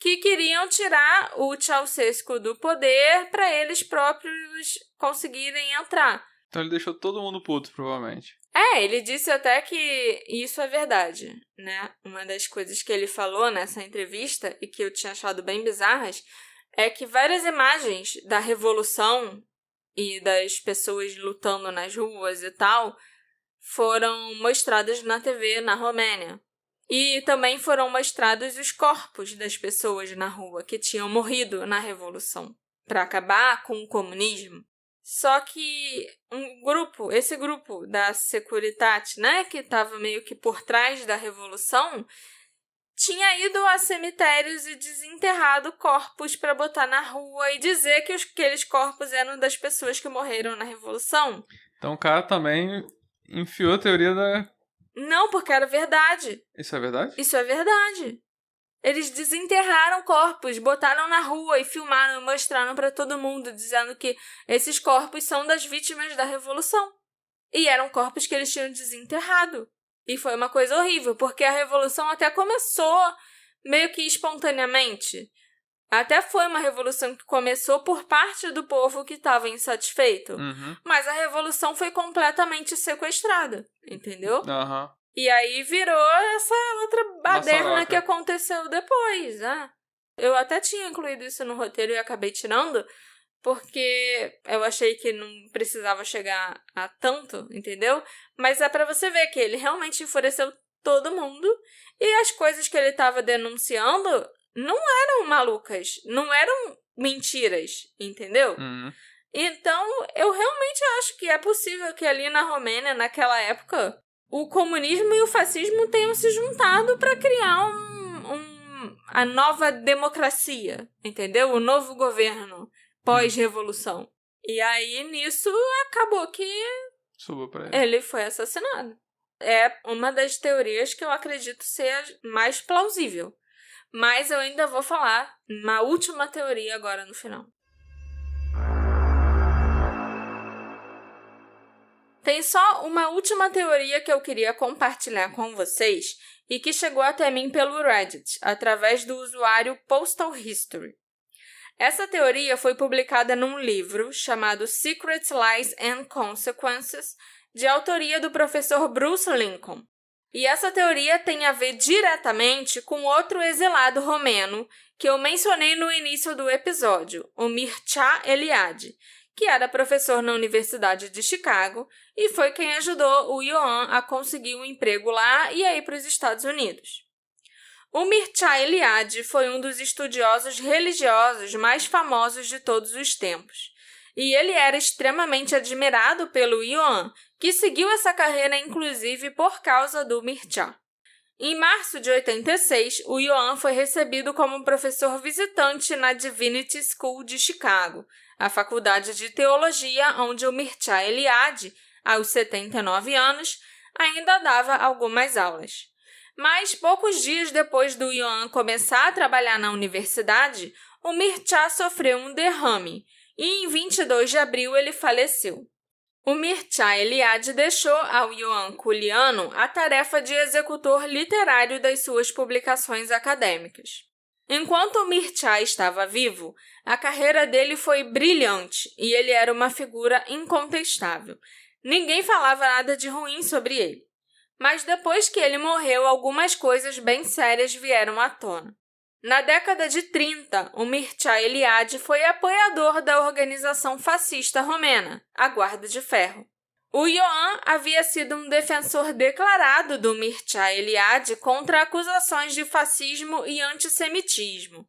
que queriam tirar o Ceausescu do poder para eles próprios conseguirem entrar. Então ele deixou todo mundo puto, provavelmente. Ele disse até que isso é verdade, né? Uma das coisas que ele falou nessa entrevista e que eu tinha achado bem bizarras é que várias imagens da Revolução e das pessoas lutando nas ruas e tal foram mostradas na TV na Romênia. E também foram mostrados os corpos das pessoas na rua que tinham morrido na Revolução para acabar com o comunismo. Só que esse grupo da Securitate, né, que estava meio que por trás da Revolução, tinha ido a cemitérios e desenterrado corpos para botar na rua e dizer que aqueles corpos eram das pessoas que morreram na Revolução. Então o cara também enfiou a teoria da... Não, porque era verdade. Isso é verdade? Isso é verdade. Eles desenterraram corpos, botaram na rua e filmaram e mostraram para todo mundo, dizendo que esses corpos são das vítimas da Revolução. E eram corpos que eles tinham desenterrado. E foi uma coisa horrível, porque a Revolução até começou meio que espontaneamente. Até foi uma revolução que começou por parte do povo que estava insatisfeito. Uhum. Mas a Revolução foi completamente sequestrada, entendeu? Uhum. E aí virou essa outra baderna que aconteceu depois, né? Eu até tinha incluído isso no roteiro e acabei tirando, porque eu achei que não precisava chegar a tanto, entendeu? Mas é pra você ver que ele realmente enfureceu todo mundo e as coisas que ele estava denunciando não eram malucas, não eram mentiras, entendeu? Então, eu realmente acho que é possível que ali na Romênia, naquela época, o comunismo e o fascismo tenham se juntado para criar a nova democracia, entendeu? O novo governo pós-revolução. E aí, nisso, acabou que ele foi assassinado. É uma das teorias que eu acredito ser mais plausível. Mas eu ainda vou falar uma última teoria agora no final. Tem só uma última teoria que eu queria compartilhar com vocês e que chegou até mim pelo Reddit, através do usuário Postal History. Essa teoria foi publicada num livro chamado Secret Lies and Consequences, de autoria do professor Bruce Lincoln. E essa teoria tem a ver diretamente com outro exilado romeno que eu mencionei no início do episódio, o Mircea Eliade, que era professor na Universidade de Chicago e foi quem ajudou o Ioan a conseguir um emprego lá e a ir para os Estados Unidos. O Mircea Eliade foi um dos estudiosos religiosos mais famosos de todos os tempos, e ele era extremamente admirado pelo Ioan, que seguiu essa carreira inclusive por causa do Mircea. Em março de 86, o Ioan foi recebido como professor visitante na Divinity School de Chicago, a faculdade de teologia onde o Mircea Eliade, aos 79 anos, ainda dava algumas aulas. Mas, poucos dias depois do Ioan começar a trabalhar na universidade, o Mircea sofreu um derrame e, em 22 de abril, ele faleceu. O Mircea Eliade deixou ao Ioan Culiano a tarefa de executor literário das suas publicações acadêmicas. Enquanto o Mircea estava vivo, a carreira dele foi brilhante e ele era uma figura incontestável. Ninguém falava nada de ruim sobre ele. Mas depois que ele morreu, algumas coisas bem sérias vieram à tona. Na década de 30, o Mircea Eliade foi apoiador da organização fascista romena, a Guarda de Ferro. O Ioan havia sido um defensor declarado do Mircea Eliade contra acusações de fascismo e antissemitismo.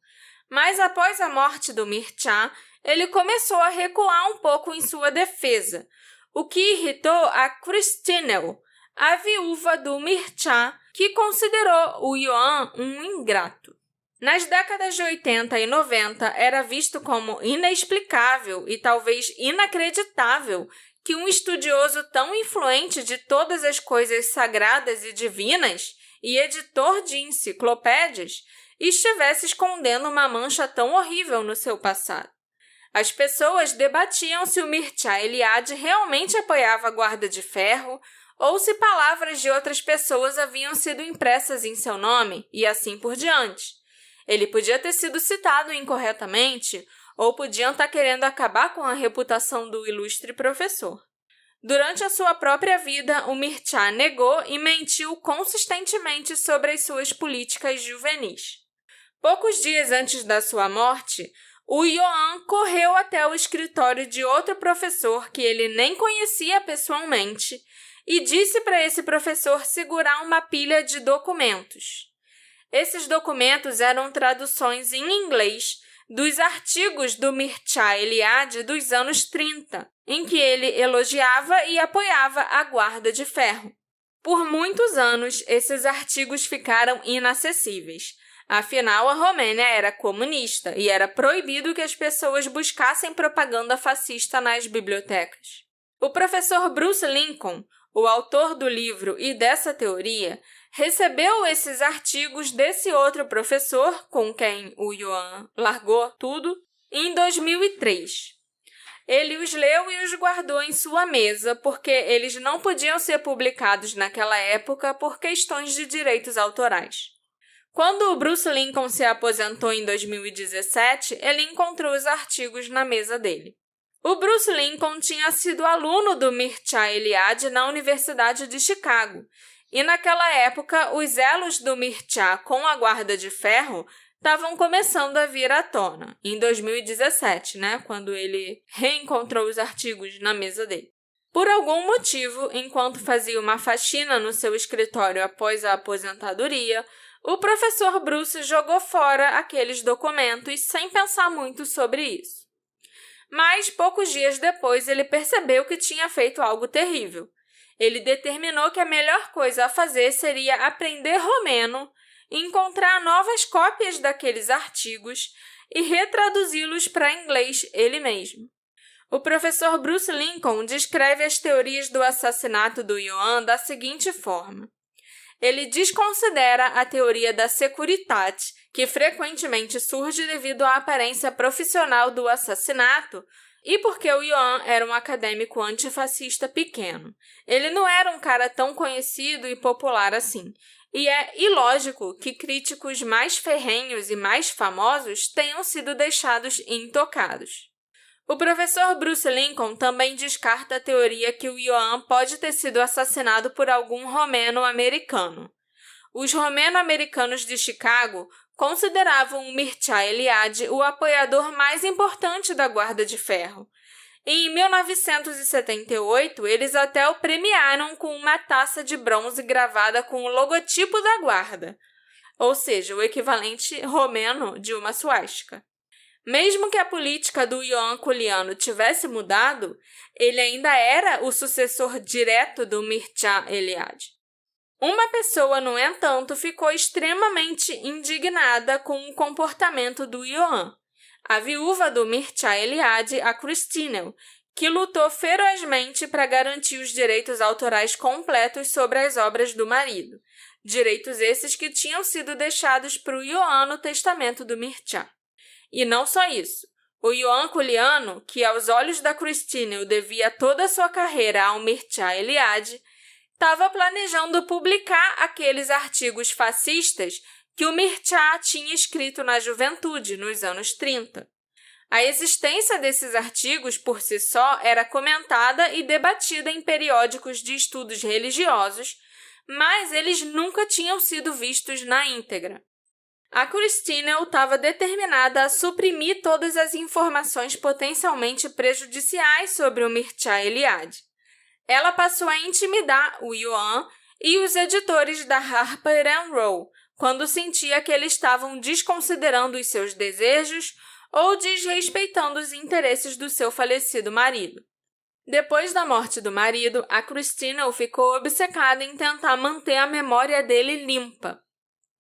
Mas após a morte do Mircea, ele começou a recuar um pouco em sua defesa, o que irritou a Christinel, a viúva do Mircea, que considerou o Ioan um ingrato. Nas décadas de 80 e 90, era visto como inexplicável e talvez inacreditável que um estudioso tão influente de todas as coisas sagradas e divinas e editor de enciclopédias estivesse escondendo uma mancha tão horrível no seu passado. As pessoas debatiam se o Mircea Eliade realmente apoiava a Guarda de Ferro ou se palavras de outras pessoas haviam sido impressas em seu nome e assim por diante. Ele podia ter sido citado incorretamente ou podiam estar querendo acabar com a reputação do ilustre professor. Durante a sua própria vida, o Mircea negou e mentiu consistentemente sobre as suas políticas juvenis. Poucos dias antes da sua morte, o Ioan correu até o escritório de outro professor que ele nem conhecia pessoalmente e disse para esse professor segurar uma pilha de documentos. Esses documentos eram traduções em inglês dos artigos do Mircea Eliade dos anos 30, em que ele elogiava e apoiava a Guarda de Ferro. Por muitos anos, esses artigos ficaram inacessíveis. Afinal, a Romênia era comunista e era proibido que as pessoas buscassem propaganda fascista nas bibliotecas. O professor Bruce Lincoln, o autor do livro e dessa teoria, recebeu esses artigos desse outro professor, com quem o Ioan largou tudo, em 2003. Ele os leu e os guardou em sua mesa, porque eles não podiam ser publicados naquela época por questões de direitos autorais. Quando o Bruce Lincoln se aposentou em 2017, ele encontrou os artigos na mesa dele. O Bruce Lincoln tinha sido aluno do Mircea Eliade na Universidade de Chicago, e naquela época os elos do Mircea com a Guarda de Ferro estavam começando a vir à tona, em 2017, quando ele reencontrou os artigos na mesa dele. Por algum motivo, enquanto fazia uma faxina no seu escritório após a aposentadoria, o professor Bruce jogou fora aqueles documentos sem pensar muito sobre isso. Mas, poucos dias depois, ele percebeu que tinha feito algo terrível. Ele determinou que a melhor coisa a fazer seria aprender romeno, encontrar novas cópias daqueles artigos e retraduzi-los para inglês ele mesmo. O professor Bruce Lincoln descreve as teorias do assassinato do Ioan da seguinte forma. Ele desconsidera a teoria da securitate, que frequentemente surge devido à aparência profissional do assassinato e porque o Ioan era um acadêmico antifascista pequeno. Ele não era um cara tão conhecido e popular assim. E é ilógico que críticos mais ferrenhos e mais famosos tenham sido deixados intocados. O professor Bruce Lincoln também descarta a teoria que o Ioan pode ter sido assassinado por algum romeno-americano. Os romeno-americanos de Chicago consideravam o Mircea Eliade o apoiador mais importante da Guarda de Ferro. E em 1978, eles até o premiaram com uma taça de bronze gravada com o logotipo da Guarda, ou seja, o equivalente romeno de uma suástica. Mesmo que a política do Ioan Coliano tivesse mudado, ele ainda era o sucessor direto do Mircea Eliade. Uma pessoa, no entanto, ficou extremamente indignada com o comportamento do Ioan, a viúva do Mircea Eliade, a Christinel, que lutou ferozmente para garantir os direitos autorais completos sobre as obras do marido, direitos esses que tinham sido deixados para o Ioan no testamento do Mircea. E não só isso. O Ioan Coliano, que aos olhos da Christinel devia toda a sua carreira ao Mircea Eliade, estava planejando publicar aqueles artigos fascistas que o Mircea tinha escrito na juventude, nos anos 30. A existência desses artigos, por si só, era comentada e debatida em periódicos de estudos religiosos, mas eles nunca tinham sido vistos na íntegra. A Christinel estava determinada a suprimir todas as informações potencialmente prejudiciais sobre o Mircea Eliade. Ela passou a intimidar o Ioan e os editores da Harper & Row, quando sentia que eles estavam desconsiderando os seus desejos ou desrespeitando os interesses do seu falecido marido. Depois da morte do marido, a Christinel ficou obcecada em tentar manter a memória dele limpa.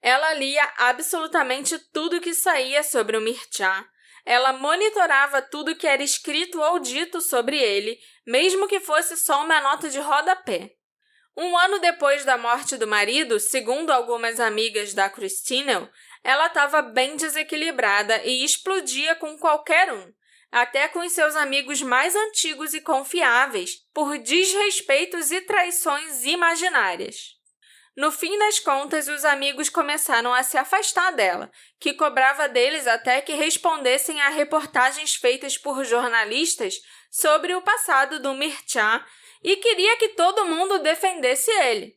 Ela lia absolutamente tudo que saía sobre o Mircea. Ela monitorava tudo que era escrito ou dito sobre ele, mesmo que fosse só uma nota de rodapé. Um ano depois da morte do marido, segundo algumas amigas da Christinel, ela estava bem desequilibrada e explodia com qualquer um, até com os seus amigos mais antigos e confiáveis, por desrespeitos e traições imaginárias. No fim das contas, os amigos começaram a se afastar dela, que cobrava deles até que respondessem a reportagens feitas por jornalistas sobre o passado do Mircea e queria que todo mundo defendesse ele.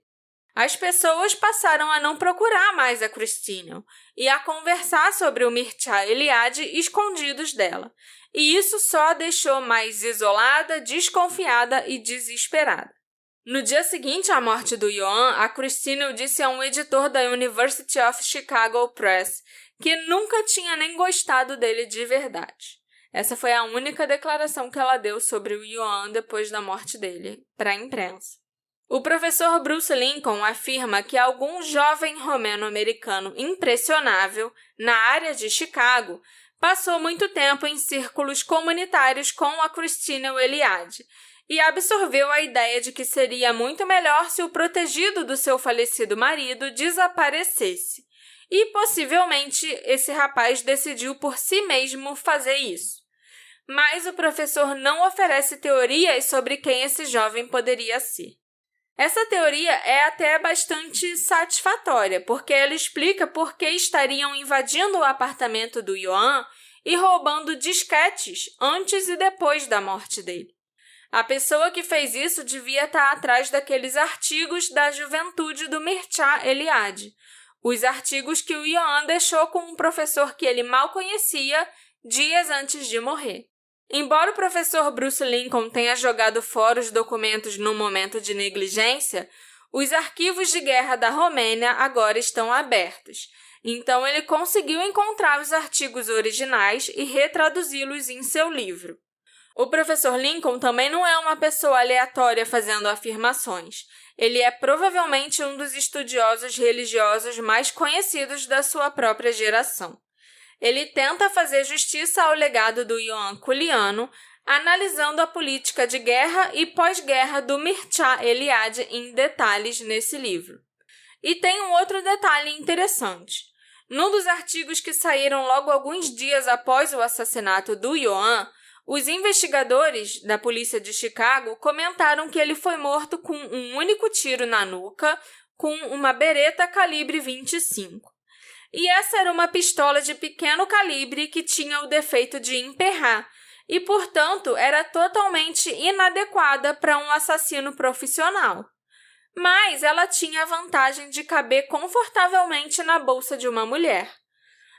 As pessoas passaram a não procurar mais a Christinel e a conversar sobre o Mircea Eliade escondidos dela, e isso só a deixou mais isolada, desconfiada e desesperada. No dia seguinte à morte do Ioan, a Christinel disse a um editor da University of Chicago Press que nunca tinha nem gostado dele de verdade. Essa foi a única declaração que ela deu sobre o Ioan depois da morte dele, para a imprensa. O professor Bruce Lincoln afirma que algum jovem romeno-americano impressionável na área de Chicago passou muito tempo em círculos comunitários com a Christinel Eliade, e absorveu a ideia de que seria muito melhor se o protegido do seu falecido marido desaparecesse. E, possivelmente, esse rapaz decidiu por si mesmo fazer isso. Mas o professor não oferece teorias sobre quem esse jovem poderia ser. Essa teoria é até bastante satisfatória, porque ela explica por que estariam invadindo o apartamento do Ioan e roubando disquetes antes e depois da morte dele. A pessoa que fez isso devia estar atrás daqueles artigos da juventude do Mircea Eliade. os artigos que o Yuan deixou com um professor que ele mal conhecia dias antes de morrer. Embora o professor Bruce Lincoln tenha jogado fora os documentos num momento de negligência, os arquivos de guerra da Romênia agora estão abertos. Então, ele conseguiu encontrar os artigos originais e retraduzi-los em seu livro. O professor Lincoln também não é uma pessoa aleatória fazendo afirmações. Ele é provavelmente um dos estudiosos religiosos mais conhecidos da sua própria geração. Ele tenta fazer justiça ao legado do Ioan Culiano, analisando a política de guerra e pós-guerra do Mircea Eliade em detalhes nesse livro. E tem um outro detalhe interessante. Num dos artigos que saíram logo alguns dias após o assassinato do Ioan, os investigadores da polícia de Chicago comentaram que ele foi morto com um único tiro na nuca, com uma Beretta calibre 25. E essa era uma pistola de pequeno calibre que tinha o defeito de emperrar, e, portanto, era totalmente inadequada para um assassino profissional. Mas ela tinha a vantagem de caber confortavelmente na bolsa de uma mulher.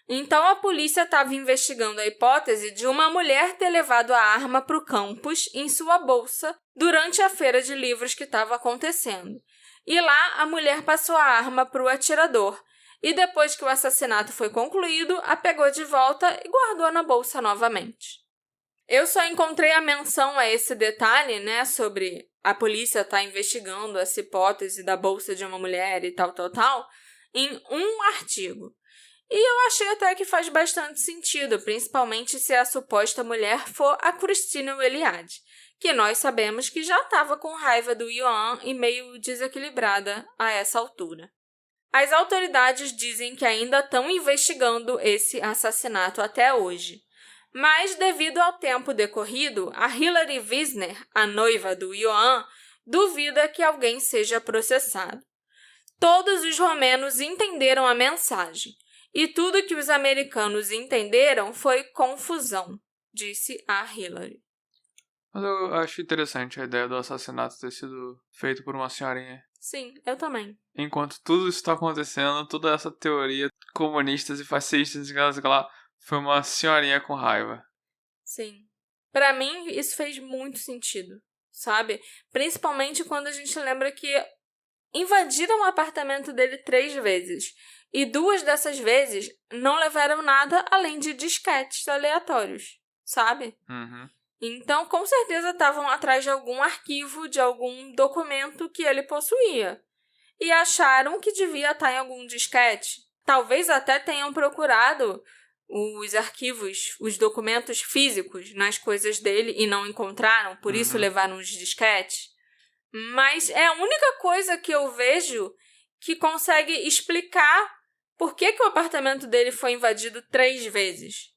Então, a polícia estava investigando a hipótese de uma mulher ter levado a arma para o campus em sua bolsa durante a feira de livros que estava acontecendo. E lá, a mulher passou a arma para o atirador, e depois que o assassinato foi concluído, a pegou de volta e guardou na bolsa novamente. Eu só encontrei a menção a esse detalhe, sobre a polícia estar investigando essa hipótese da bolsa de uma mulher e tal, em um artigo. E eu achei até que faz bastante sentido, principalmente se a suposta mulher for a Christine Eliade, que nós sabemos que já estava com raiva do Ioan e meio desequilibrada a essa altura. As autoridades dizem que ainda estão investigando esse assassinato até hoje. Mas, devido ao tempo decorrido, a Hilary Wisner, a noiva do Ioan, duvida que alguém seja processado. Todos os romenos entenderam a mensagem, e tudo que os americanos entenderam foi confusão, disse a Hilary. Mas eu acho interessante a ideia do assassinato ter sido feito por uma senhorinha. Sim, eu também. Enquanto tudo isso está acontecendo, toda essa teoria comunistas e fascistas, lá, foi uma senhorinha com raiva. Sim. Pra mim, isso fez muito sentido, sabe? Principalmente quando a gente lembra que invadiram o apartamento dele 3 vezes. E 2 dessas vezes não levaram nada além de disquetes aleatórios, sabe? Uhum. Então, com certeza estavam atrás de algum arquivo, de algum documento que ele possuía. E acharam que devia estar em algum disquete. Talvez até tenham procurado os arquivos, os documentos físicos nas coisas dele e não encontraram, por isso levaram os disquetes. Mas é a única coisa que eu vejo que consegue explicar por que o apartamento dele foi invadido 3 vezes.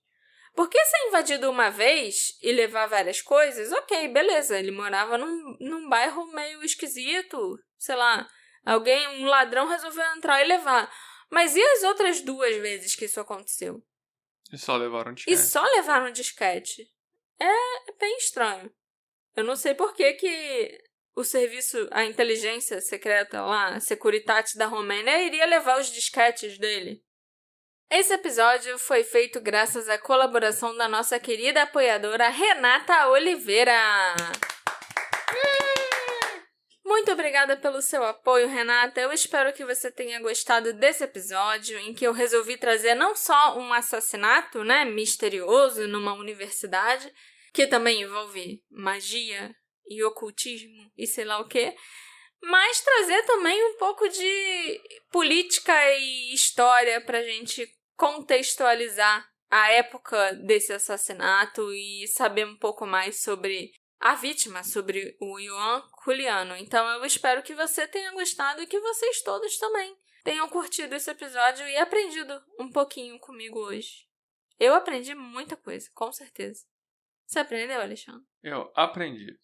Porque ser invadido uma vez e levar várias coisas, ok, beleza, ele morava num bairro meio esquisito, sei lá, um ladrão resolveu entrar e levar. Mas e as outras 2 vezes que isso aconteceu? E só levaram disquete. E só levaram disquete. É bem estranho. Eu não sei por que o serviço, a inteligência secreta lá, a Securitate da Romênia, iria levar os disquetes dele. Esse episódio foi feito graças à colaboração da nossa querida apoiadora Renata Oliveira. Muito obrigada pelo seu apoio, Renata. Eu espero que você tenha gostado desse episódio, em que eu resolvi trazer não só um assassinato, misterioso numa universidade, que também envolve magia e ocultismo e sei lá o quê, mas trazer também um pouco de política e história pra gente contextualizar a época desse assassinato e saber um pouco mais sobre a vítima, sobre o Ioan Culiano. Então eu espero que você tenha gostado e que vocês todos também tenham curtido esse episódio e aprendido um pouquinho comigo hoje. Eu aprendi muita coisa, com certeza. Você aprendeu, Alexandre? Eu aprendi.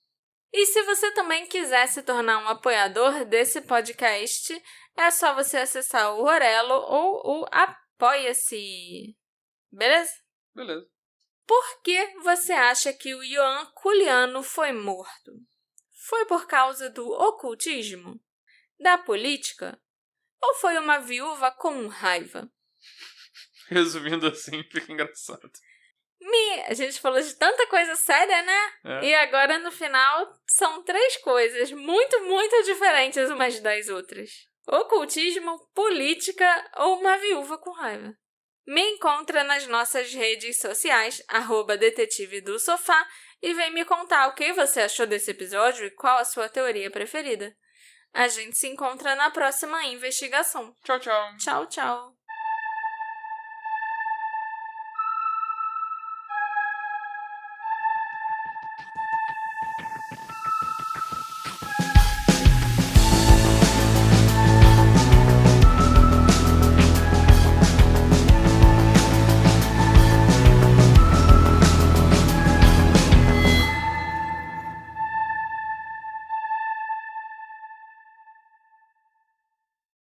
E se você também quiser se tornar um apoiador desse podcast, é só você acessar o Orelo ou o Apoia-se. Beleza? Beleza. Por que você acha que o Ioan Culiano foi morto? Foi por causa do ocultismo? Da política? Ou foi uma viúva com raiva? Resumindo assim, fica engraçado. A gente falou de tanta coisa séria, né? É. E agora, no final, são 3 coisas muito, muito diferentes umas das outras. Ocultismo, política ou uma viúva com raiva. Me encontra nas nossas redes sociais, @detetive do sofá, e vem me contar o que você achou desse episódio e qual a sua teoria preferida. A gente se encontra na próxima investigação. Tchau, tchau. Tchau, tchau.